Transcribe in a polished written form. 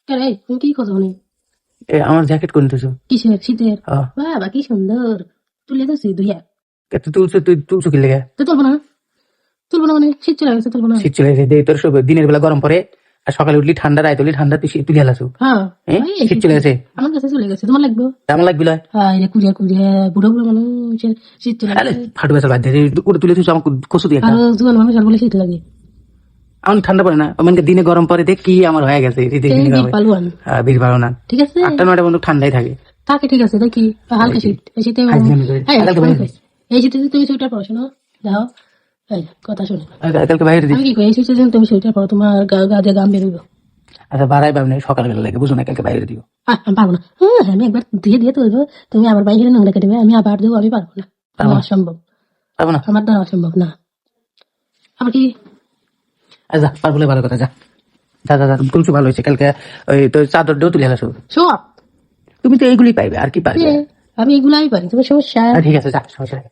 এই তুমি কি খোঁজো নি? আমার জ্যাকেট কোন তুলছো? কিসের শীতের? হ্যাঁ। বাবা কি সুন্দর, তুলে তো দুইয়া। তুই তুলছো কি লেগে? তো তুলবো না, তুলবো না মানে শীত চলে গেছে, তুলবো না। শীত চলে গেছে, তোর সব দিনের বেলা গরম পরে আর সকালে উঠলি ঠান্ডা, রাত উঠলি ঠান্ডা, তুই তুলে হেলাছো। হ্যাঁ শীত চলে গেছে, আমার কাছে চলে গেছে, তোমার লাগবে? কেমন লাগবে? হ্যাঁ কুড়িয়া কুড়িয়া বুড়ো বুড়ো মানুষের শীত চলে গেছে। ফাটু বেসার বাদ দিয়ে তুলে তুলছো আমার কচু দিয়ে। আর জোয়ান মানুষ আর বলে শীত লাগে। আমার ঠান্ডা পড়ে না, মানে দিনে গরম পরে দেখ কি আমার হয়ে গেছে। পালুয়ান বের পারো না, ঠিক আছে, 8টা 9টা পর্যন্ত ঠান্ডাই থাকে। তাকে ঠিক আছে দেখি হালকা শীত। এই শীতে এই শীতে তুমি সোয়েটার পরো, শোনো যাও এই কথা শোনো। কালকে বাইরে দিই। আমি কি কই, এই শীতে তুমি সোয়েটার পরো, তোমার গা দিয়ে গাম বেরোবে। আচ্ছা বাড়াই পাবো না, সকালবেলা লাগে, বুঝো না, কালকে বাইরে দিও। আমি পারবো না। হ্যাঁ আমি একবার দিয়ে দিয়ে তুলবো, তুমি আবার বাইরে নোংরা কেটে আমি আবার দেবো, আমি পারবো না, আমার অসম্ভব, পাবো না, আমার দ্বারা অসম্ভব না। আবার কি? আচ্ছা পারবো, ভালো কথা, যা যা যা, তুলছো ভালো হয়েছে। কালকে ওই তো চাদর দিয়েও তুলে হেলাছো। সব তুমি তো এইগুলি পাইবে, আর কি পারবে? আমি এগুলাই পারি, তোমার সমস্যা। ঠিক আছে, যা, সমস্যা নেই।